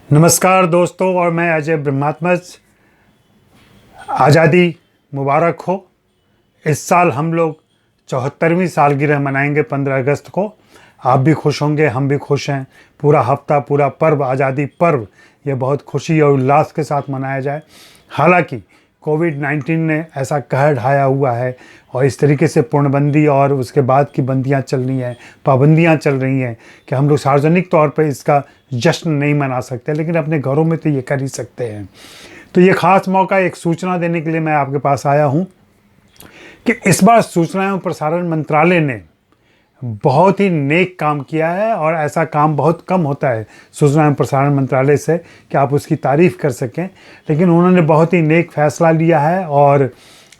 नमस्कार दोस्तों, और मैं अजय ब्रह्मात्मज। आज़ादी मुबारक हो। इस साल हम लोग 74वीं सालगिरह मनाएंगे 15 अगस्त को। आप भी खुश होंगे, हम भी खुश हैं। पूरा हफ्ता, पूरा पर्व, आज़ादी पर्व, ये बहुत खुशी और उल्लास के साथ मनाया जाए। हालांकि कोविड-19 ने ऐसा कहर ढाया हुआ है और इस तरीके से पूर्णबंदी और उसके बाद की बंदियां चल रही हैं, पाबंदियां चल रही हैं कि हम लोग सार्वजनिक तौर पर इसका जश्न नहीं मना सकते, लेकिन अपने घरों में तो ये कर ही सकते हैं। तो ये ख़ास मौका एक सूचना देने के लिए मैं आपके पास आया हूँ कि इस बार सूचना एवं प्रसारण मंत्रालय ने बहुत ही नेक काम किया है, और ऐसा काम बहुत कम होता है सूचना एवं प्रसारण मंत्रालय से कि आप उसकी तारीफ़ कर सकें। लेकिन उन्होंने बहुत ही नेक फैसला लिया है, और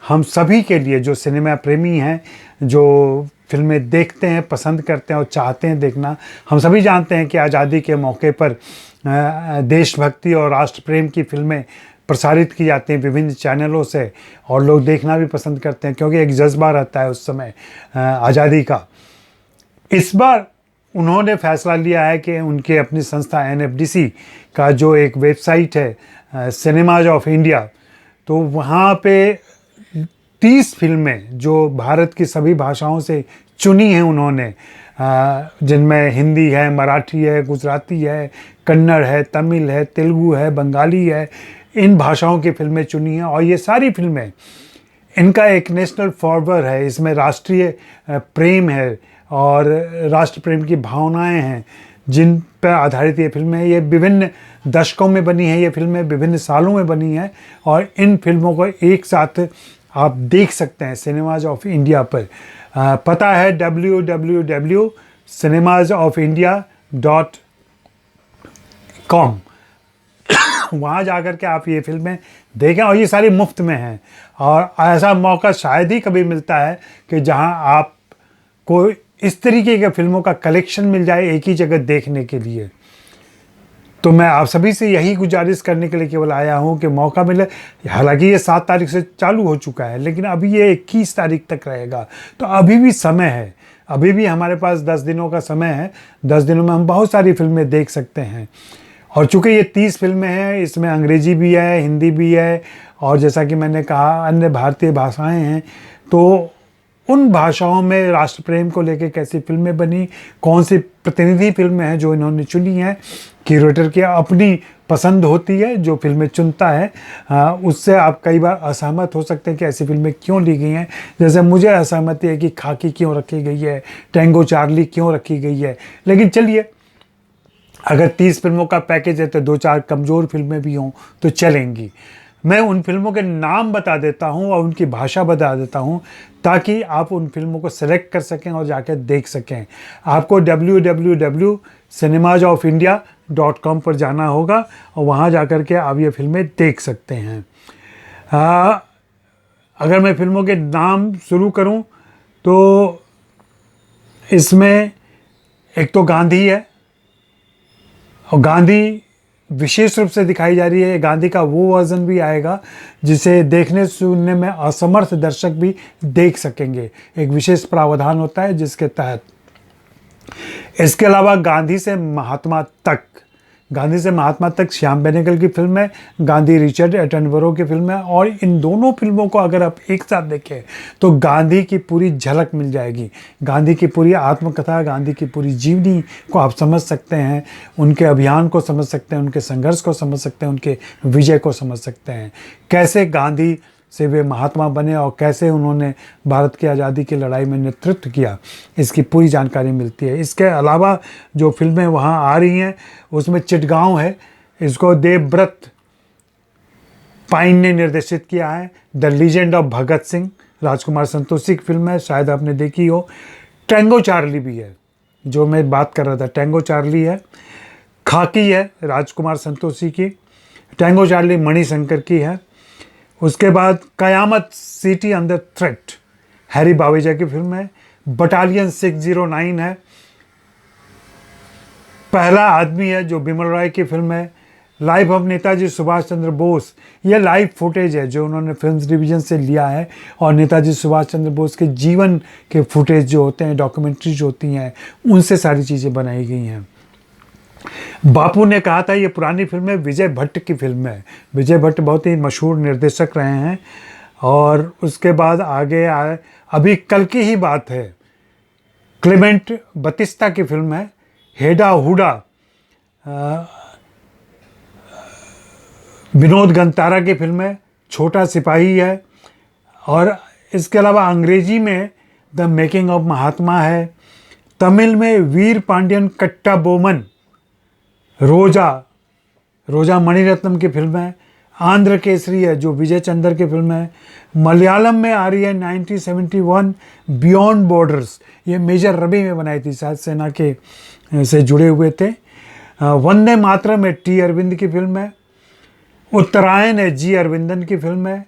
हम सभी के लिए, जो सिनेमा प्रेमी हैं, जो फिल्में देखते हैं, पसंद करते हैं और चाहते हैं देखना, हम सभी जानते हैं कि आज़ादी के मौके पर देशभक्ति और राष्ट्र प्रेम की फिल्में प्रसारित की जाती हैं विभिन्न चैनलों से, और लोग देखना भी पसंद करते हैं क्योंकि एक जज्बा रहता है उस समय आज़ादी का। इस बार उन्होंने फैसला लिया है कि उनके अपनी संस्था NFDC का जो एक वेबसाइट है सिनेमाज ऑफ इंडिया, तो वहाँ पे 30 फिल्में जो भारत की सभी भाषाओं से चुनी हैं उन्होंने, जिनमें हिंदी है, मराठी है, गुजराती है, कन्नड़ है, तमिल है, तेलुगु है, बंगाली है, इन भाषाओं की फिल्में चुनी हैं। और ये सारी फिल्में, इनका एक नेशनल फॉर्वर है, इसमें राष्ट्रीय प्रेम है और राष्ट्र प्रेम की भावनाएं हैं जिन पर आधारित ये फिल्में हैं। ये विभिन्न दशकों में बनी है, ये फिल्में विभिन्न सालों में बनी हैं, और इन फिल्मों को एक साथ आप देख सकते हैं सिनेमाज ऑफ इंडिया पर। पता है www.cinemasofIndia.com। वहाँ जाकर के आप ये फिल्में देखें, और ये सारी मुफ्त में हैं। और ऐसा मौका शायद ही कभी मिलता है कि जहाँ आपको इस तरीके के फिल्मों का कलेक्शन मिल जाए एक ही जगह देखने के लिए। तो मैं आप सभी से यही गुजारिश करने के लिए केवल आया हूँ कि मौका मिले। हालांकि ये 7 तारीख से चालू हो चुका है, लेकिन अभी ये 21 तारीख तक रहेगा, तो अभी भी समय है, अभी भी हमारे पास 10 दिनों का समय है। 10 दिनों में हम बहुत सारी फिल्में देख सकते हैं। और चूँकि ये 30 फिल्में हैं, इसमें अंग्रेजी भी है, हिंदी भी है, और जैसा कि मैंने कहा अन्य भारतीय भाषाएं हैं। तो उन भाषाओं में राष्ट्र प्रेम को लेकर कैसी फिल्में बनी, कौन सी प्रतिनिधि फिल्में हैं जो इन्होंने चुनी हैं। क्यूरेटर की अपनी पसंद होती है, जो फिल्में चुनता है उससे आप कई बार असहमत हो सकते हैं कि ऐसी फिल्में क्यों ली गई हैं। जैसे मुझे असहमति है कि खाकी क्यों रखी गई है, टैंगो चार्ली क्यों रखी गई है। लेकिन चलिए, अगर 30 फिल्मों का पैकेज है तो 2-4 कमज़ोर फिल्में भी हों तो चलेंगी। मैं उन फिल्मों के नाम बता देता हूं और उनकी भाषा बता देता हूं, ताकि आप उन फिल्मों को सेलेक्ट कर सकें और जाकर देख सकें। आपको www.cinemasofIndia.com पर जाना होगा, और वहां जाकर के आप ये फिल्में देख सकते हैं। अगर मैं फिल्मों के नाम शुरू करूं तो इसमें एक तो गांधी है, और गांधी विशेष रूप से दिखाई जा रही है। गांधी का वो वर्जन भी आएगा जिसे देखने सुनने में असमर्थ दर्शक भी देख सकेंगे। एक विशेष प्रावधान होता है जिसके तहत। इसके अलावा गांधी से महात्मा तक श्याम बेनेगल की फिल्म है, गांधी रिचर्ड एटनबरो की फिल्म है, और इन दोनों फिल्मों को अगर आप एक साथ देखें तो गांधी की पूरी झलक मिल जाएगी। गांधी की पूरी आत्मकथा, गांधी की पूरी जीवनी को आप समझ सकते हैं, उनके अभियान को समझ सकते हैं, उनके संघर्ष को समझ सकते हैं, उनके विजय को समझ सकते हैं। कैसे गांधी से वे महात्मा बने और कैसे उन्होंने भारत की आज़ादी की लड़ाई में नेतृत्व किया, इसकी पूरी जानकारी मिलती है। इसके अलावा जो फिल्में वहाँ आ रही हैं उसमें चिटगांव है, इसको देवव्रत पाइन ने निर्देशित किया है। The legend of Bhagat Singh, Rajkumar Santoshi की फिल्म है, शायद आपने देखी हो। टैंगो चार्ली भी है, जो मैं बात कर रहा था, टैंगो चार्ली है। खाकी है राजकुमार संतोषी की, टैंगो चार्ली मणिशंकर की है। उसके बाद Qayamat City Under Threat, Harry Baweja की फिल्म है। बटालियन 609 है। पहला आदमी है, जो बिमल रॉय की फिल्म है। लाइफ ऑफ नेताजी सुभाष चंद्र बोस, ये लाइव फुटेज है जो उन्होंने फिल्म डिवीज़न से लिया है, और नेताजी सुभाष चंद्र बोस के जीवन के फुटेज जो होते हैं, डॉक्यूमेंट्रीज होती हैं, उनसे सारी चीज़ें बनाई गई हैं। बापू ने कहा था ये पुरानी फिल्म है, विजय भट्ट की फिल्म है। विजय भट्ट बहुत ही मशहूर निर्देशक रहे हैं। और उसके बाद आगे आए, अभी कल की ही बात है, क्लेमेंट बतिस्ता की फिल्म है हेडा हुडा, विनोद गंतारा की फिल्म है छोटा सिपाही है। और इसके अलावा अंग्रेजी में द मेकिंग ऑफ महात्मा है। तमिल में वीर पांडियन कट्टा बोमन, रोजा मणिरत्नम की फिल्म है। आंध्र केसरी है जो विजय चंद्र की फिल्म है। मलयालम में आ रही है 1971 बियॉन्ड बॉर्डर्स, ये मेजर रवि में बनाई थी, शायद सेना के से जुड़े हुए थे। वंदे मातरम है टी अरविंद की फिल्म है। उत्तरायण है जी अरविंदन की फिल्म है।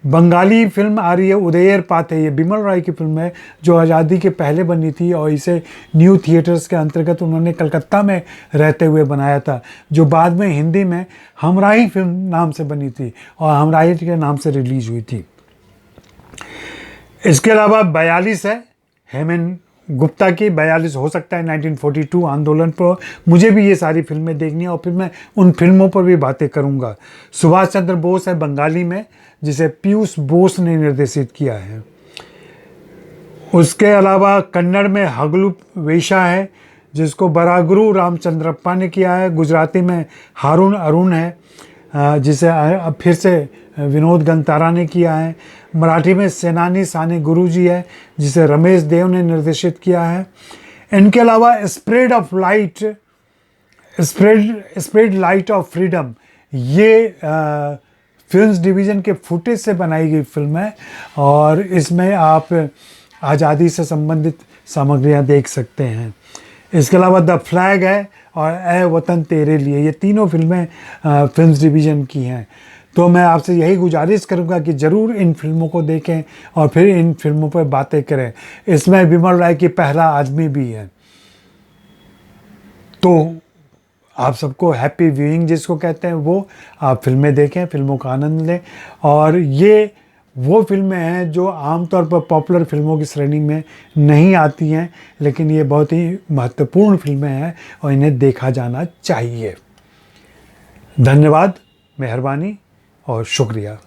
बंगाली फिल्म आ रही है उदयर पाथे, ये बिमल रॉय की फिल्म है जो आज़ादी के पहले बनी थी और इसे न्यू थिएटर्स के अंतर्गत उन्होंने कलकत्ता में रहते हुए बनाया था, जो बाद में हिंदी में हमराही फिल्म नाम से बनी थी और हमराही के नाम से रिलीज हुई थी। इसके अलावा 42 है हेमन गुप्ता की, 42 हो सकता है 1942 आंदोलन पर। मुझे भी ये सारी फिल्में देखनी है और फिर मैं उन फिल्मों पर भी बातें करूँगा। सुभाष चंद्र बोस है बंगाली में, जिसे पीयूष बोस ने निर्देशित किया है। उसके अलावा कन्नड़ में हगलू वेशा है जिसको बरागुरु रामचंद्रप्पा ने किया है। गुजराती में हारून अरुण है जिसे अब फिर से विनोद गंतारा ने किया है। मराठी में सेनानी साने गुरुजी है जिसे रमेश देव ने निर्देशित किया है। इनके अलावा स्प्रेड लाइट ऑफ फ्रीडम, ये फिल्म्स डिवीज़न के फुटेज से बनाई गई फिल्म है और इसमें आप आज़ादी से संबंधित सामग्रियां देख सकते हैं। इसके अलावा द फ्लैग है और ए वतन तेरे लिए, ये तीनों फिल्में फिल्म्स डिवीज़न की हैं। तो मैं आपसे यही गुजारिश करूंगा कि ज़रूर इन फिल्मों को देखें और फिर इन फिल्मों पर बातें करें। इसमें बिमल रॉय की पहला आदमी भी है। तो आप सबको हैप्पी व्यूइंग जिसको कहते हैं वो, आप फिल्में देखें, फिल्मों का आनंद लें। और ये वो फिल्में हैं जो आमतौर पर पॉपुलर फिल्मों की श्रेणी में नहीं आती हैं, लेकिन ये बहुत ही महत्वपूर्ण फिल्में हैं और इन्हें देखा जाना चाहिए। धन्यवाद, मेहरबानी और शुक्रिया।